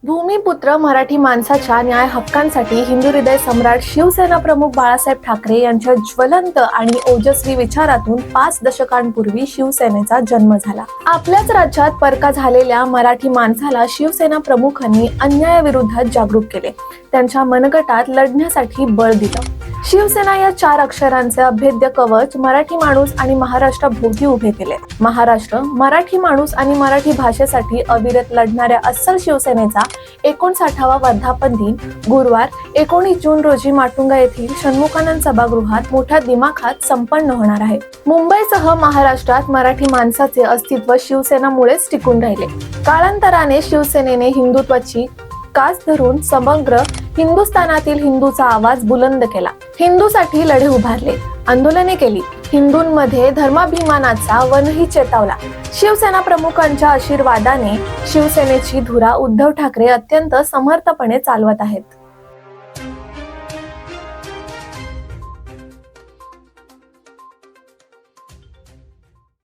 भूमिपुत्र मराठी माणसाच्या न्याय हक्कांसाठी हिंदू हृदय सम्राट शिवसेना प्रमुख बाळासाहेब ठाकरे यांच्या ज्वलंत आणि ओजस्वी विचारातून 5 दशकांपूर्वी शिवसेनेचा जन्म झाला. आपल्याच राज्यात परका झालेल्या मराठी माणसाला शिवसेना प्रमुखांनी अन्यायाविरोधात जागरूक केले. त्यांच्या मनगटात लढण्यासाठी बळ दिलं. शिवसेना या 4 अक्षरांचे अभेद्य कवच मराठी माणूस आणि महाराष्ट्राभोवती उभे केले. महाराष्ट्र, मराठी माणूस आणि मराठी भाषेसाठी अविरत लढणाऱ्या अस्सल शिवसेनेचा 59वा वर्धापन दिन गुरुवार 19 जून रोजी माटुंगा येथील षण्मुखानंद सभागृहात मोठ्या दिमाखात संपन्न होणार आहे. मुंबईसह महाराष्ट्रात मराठी माणसाचे अस्तित्व शिवसेनामुळेच टिकून राहिले. काळांतराने शिवसेनेने हिंदुत्वाची कास धरून समग्र हिंदुस्थानातील हिंदूचा आवाज बुलंद केला. हिंदूसाठी लढे उभारले, आंदोलने केली. हिंदूंमध्ये धर्माभिमानाचा वनही चेतावला. शिवसेना प्रमुखांच्या आशीर्वादाने शिवसेनेची धुरा उद्धव ठाकरे अत्यंत समर्थपणे चालवत आहेत.